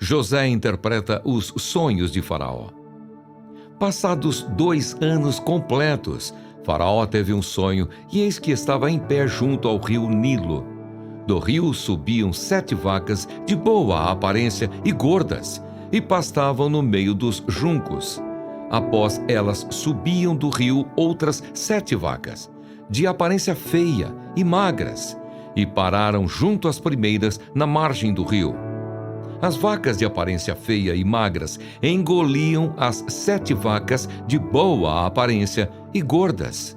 José interpreta os sonhos de Faraó. Passados 2 anos completos, Faraó teve um sonho e eis que estava em pé junto ao rio Nilo. Do rio subiam 7 vacas de boa aparência e gordas, e pastavam no meio dos juncos. Após elas subiam do rio outras 7 vacas, de aparência feia e magras, e pararam junto às primeiras na margem do rio. As vacas de aparência feia e magras engoliam as 7 vacas de boa aparência e gordas.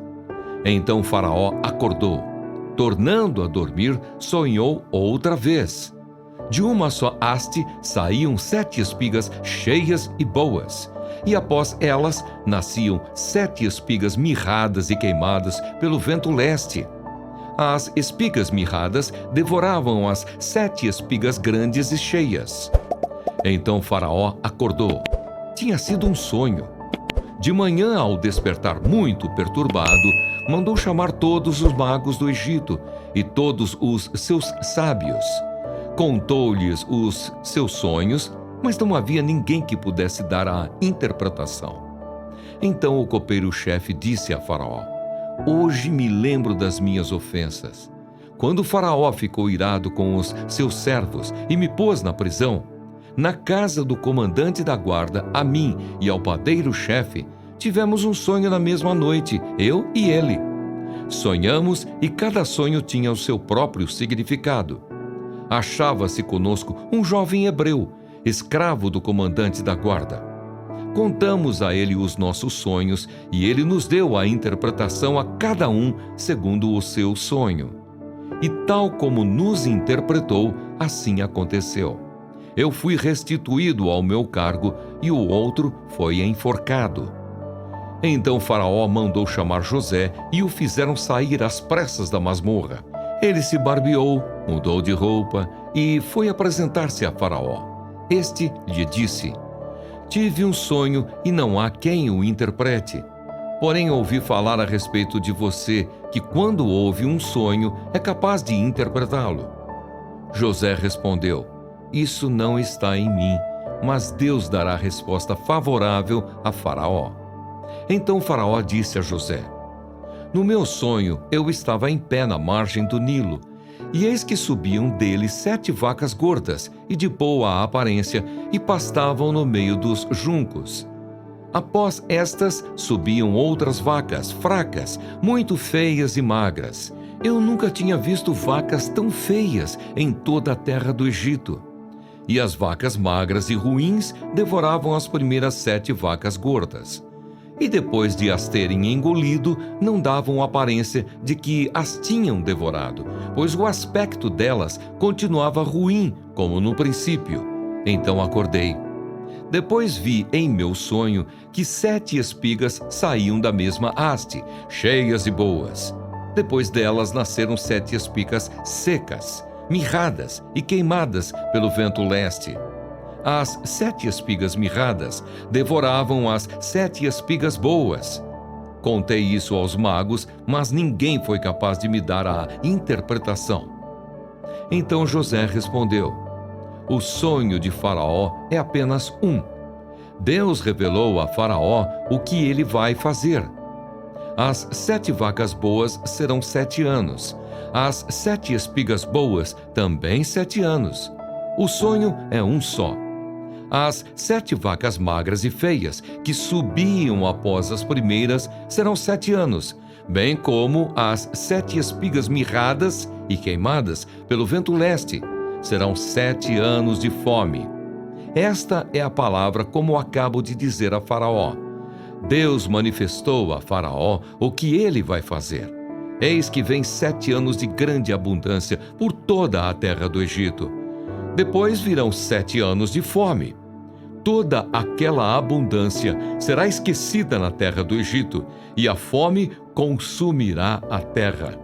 Então Faraó acordou. Tornando a dormir, sonhou outra vez. De uma só haste saíam 7 espigas cheias e boas, e após elas nasciam 7 espigas mirradas e queimadas pelo vento leste. As espigas mirradas devoravam as 7 espigas grandes e cheias. Então Faraó acordou. Tinha sido um sonho. De manhã, ao despertar muito perturbado, mandou chamar todos os magos do Egito e todos os seus sábios. Contou-lhes os seus sonhos, mas não havia ninguém que pudesse dar a interpretação. Então o copeiro-chefe disse a Faraó: Hoje me lembro das minhas ofensas. Quando Faraó ficou irado com os seus servos e me pôs na prisão, na casa do comandante da guarda, a mim e ao padeiro-chefe, tivemos um sonho na mesma noite, eu e ele. Sonhamos e cada sonho tinha o seu próprio significado. Achava-se conosco um jovem hebreu, escravo do comandante da guarda. Contamos a ele os nossos sonhos e ele nos deu a interpretação a cada um segundo o seu sonho. E tal como nos interpretou, assim aconteceu. Eu fui restituído ao meu cargo e o outro foi enforcado. Então Faraó mandou chamar José e o fizeram sair às pressas da masmorra. Ele se barbeou, mudou de roupa e foi apresentar-se a Faraó. Este lhe disse: Tive um sonho e não há quem o interprete. Porém, ouvi falar a respeito de você, que quando ouve um sonho é capaz de interpretá-lo. José respondeu: Isso não está em mim, mas Deus dará resposta favorável a Faraó. Então Faraó disse a José: No meu sonho eu estava em pé na margem do Nilo, e eis que subiam dele 7 vacas gordas e de boa aparência e pastavam no meio dos juncos. Após estas subiam outras vacas fracas, muito feias e magras. Eu nunca tinha visto vacas tão feias em toda a terra do Egito. E as vacas magras e ruins devoravam as primeiras 7 vacas gordas. E depois de as terem engolido, não davam aparência de que as tinham devorado, pois o aspecto delas continuava ruim, como no princípio. Então acordei. Depois vi em meu sonho que 7 espigas saíam da mesma haste, cheias e boas. Depois delas nasceram 7 espigas secas, mirradas e queimadas pelo vento leste. As 7 espigas mirradas devoravam as 7 espigas boas. Contei isso aos magos, mas ninguém foi capaz de me dar a interpretação. Então José respondeu: O sonho de Faraó é apenas um. Deus revelou a Faraó o que ele vai fazer. As 7 vacas boas serão 7 anos. As 7 espigas boas também 7 anos. O sonho é um só. As 7 vacas magras e feias, que subiam após as primeiras, serão 7 anos, bem como as 7 espigas mirradas e queimadas pelo vento leste. Serão 7 anos de fome. Esta é a palavra como acabo de dizer a Faraó. Deus manifestou a Faraó o que ele vai fazer. Eis que vem 7 anos de grande abundância por toda a terra do Egito. Depois virão 7 anos de fome. Toda aquela abundância será esquecida na terra do Egito, e a fome consumirá a terra.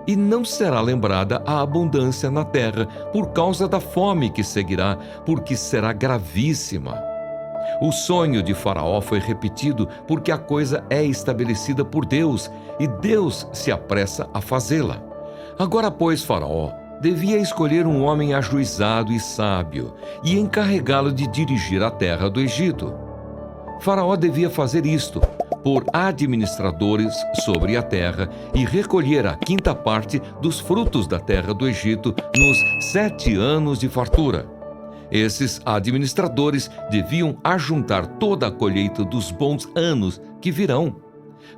E não será lembrada a abundância na terra por causa da fome que seguirá, porque será gravíssima. O sonho de Faraó foi repetido porque a coisa é estabelecida por Deus, e Deus se apressa a fazê-la. Agora, pois, Faraó, devia escolher um homem ajuizado e sábio e encarregá-lo de dirigir a terra do Egito. Faraó devia fazer isto, por administradores sobre a terra e recolher a quinta parte dos frutos da terra do Egito nos 7 anos de fartura. Esses administradores deviam ajuntar toda a colheita dos bons anos que virão,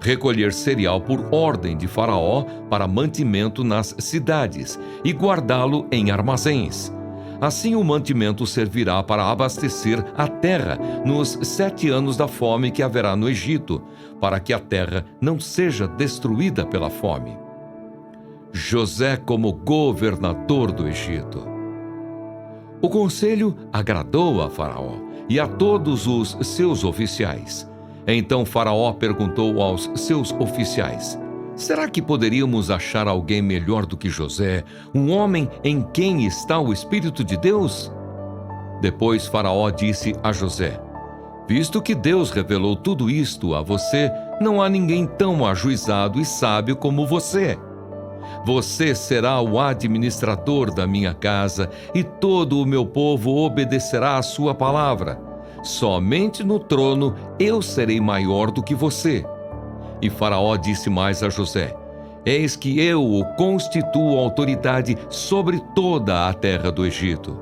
recolher cereal por ordem de Faraó para mantimento nas cidades e guardá-lo em armazéns. Assim o mantimento servirá para abastecer a terra nos 7 anos da fome que haverá no Egito, para que a terra não seja destruída pela fome. José como governador do Egito. O conselho agradou a Faraó e a todos os seus oficiais. Então Faraó perguntou aos seus oficiais: será que poderíamos achar alguém melhor do que José, um homem em quem está o Espírito de Deus? Depois Faraó disse a José: visto que Deus revelou tudo isto a você, não há ninguém tão ajuizado e sábio como você. Você será o administrador da minha casa e todo o meu povo obedecerá à sua palavra. Somente no trono eu serei maior do que você. E Faraó disse mais a José: eis que eu o constituo autoridade sobre toda a terra do Egito.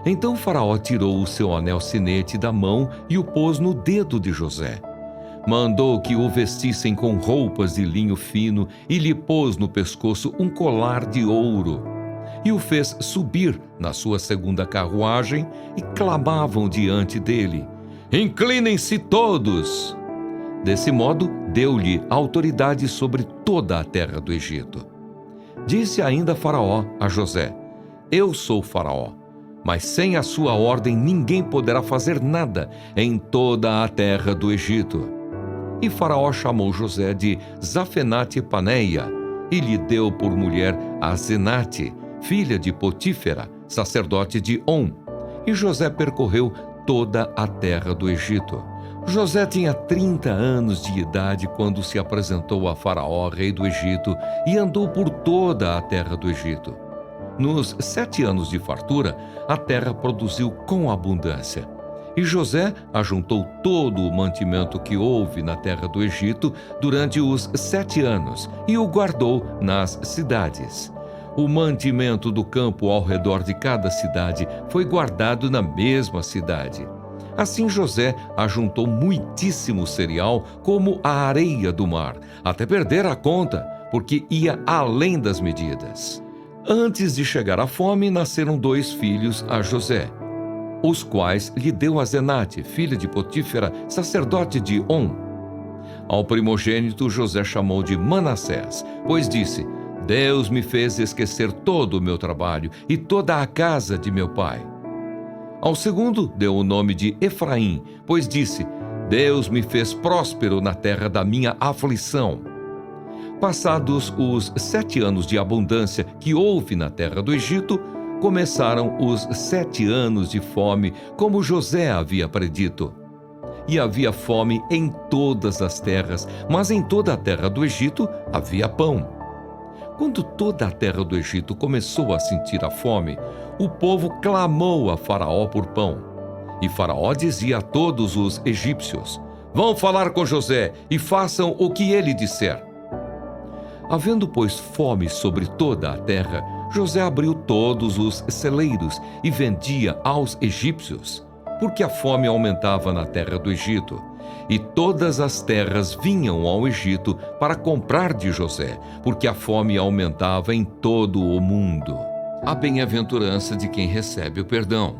Então Faraó tirou o seu anel sinete da mão e o pôs no dedo de José. Mandou que o vestissem com roupas de linho fino e lhe pôs no pescoço um colar de ouro. E o fez subir na sua segunda carruagem e clamavam diante dele: inclinem-se todos! Desse modo, deu-lhe autoridade sobre toda a terra do Egito. Disse ainda Faraó a José: eu sou Faraó, mas sem a sua ordem ninguém poderá fazer nada em toda a terra do Egito. E Faraó chamou José de Zafenate-Paneia e lhe deu por mulher Asenate, filha de Potífera, sacerdote de On. E José percorreu toda a terra do Egito. José tinha 30 anos de idade quando se apresentou a Faraó, rei do Egito, e andou por toda a terra do Egito. Nos 7 anos de fartura, a terra produziu com abundância. E José ajuntou todo o mantimento que houve na terra do Egito durante os 7 anos e o guardou nas cidades. O mantimento do campo ao redor de cada cidade foi guardado na mesma cidade. Assim José ajuntou muitíssimo cereal como a areia do mar, até perder a conta, porque ia além das medidas. Antes de chegar à fome, nasceram 2 filhos a José, os quais lhe deu Asenate, filha de Potífera, sacerdote de On. Ao primogênito José chamou de Manassés, pois disse: Deus me fez esquecer todo o meu trabalho e toda a casa de meu pai. Ao segundo deu o nome de Efraim, pois disse: Deus me fez próspero na terra da minha aflição. Passados os 7 anos de abundância que houve na terra do Egito, começaram os 7 anos de fome, como José havia predito. E havia fome em todas as terras, mas em toda a terra do Egito havia pão. Quando toda a terra do Egito começou a sentir a fome, o povo clamou a Faraó por pão. E Faraó dizia a todos os egípcios: Vão falar com José e façam o que ele disser. Havendo, pois, fome sobre toda a terra, José abriu todos os celeiros e vendia aos egípcios, porque a fome aumentava na terra do Egito. E todas as terras vinham ao Egito para comprar de José, porque a fome aumentava em todo o mundo. A bem-aventurança de quem recebe o perdão.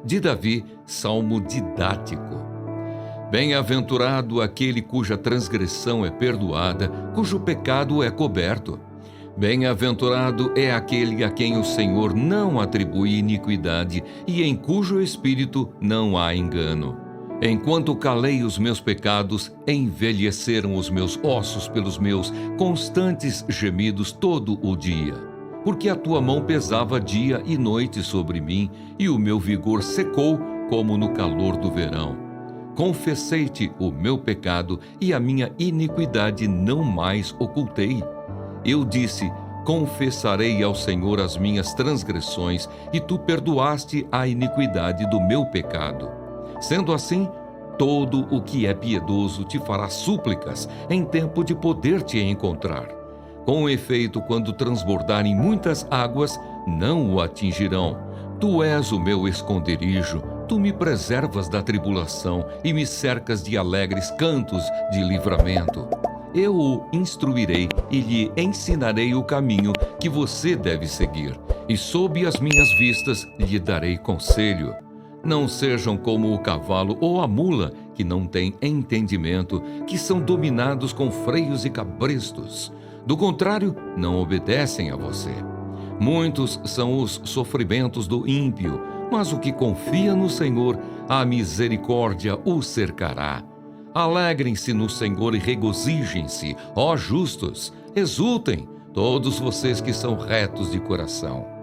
De Davi, salmo didático. Bem-aventurado aquele cuja transgressão é perdoada, cujo pecado é coberto. Bem-aventurado é aquele a quem o Senhor não atribui iniquidade e em cujo espírito não há engano. Enquanto calei os meus pecados, envelheceram os meus ossos pelos meus constantes gemidos todo o dia. Porque a tua mão pesava dia e noite sobre mim, e o meu vigor secou como no calor do verão. Confessei-te o meu pecado, e a minha iniquidade não mais ocultei. Eu disse: confessarei ao Senhor as minhas transgressões, e tu perdoaste a iniquidade do meu pecado. Sendo assim, todo o que é piedoso te fará súplicas em tempo de poder te encontrar. Com efeito, quando transbordarem muitas águas, não o atingirão. Tu és o meu esconderijo, tu me preservas da tribulação e me cercas de alegres cantos de livramento. Eu o instruirei e lhe ensinarei o caminho que você deve seguir, e sob as minhas vistas lhe darei conselho. Não sejam como o cavalo ou a mula, que não têm entendimento, que são dominados com freios e cabrestos. Do contrário, não obedecem a você. Muitos são os sofrimentos do ímpio, mas o que confia no Senhor, a misericórdia o cercará. Alegrem-se no Senhor e regozijem-se, ó justos, exultem, todos vocês que são retos de coração.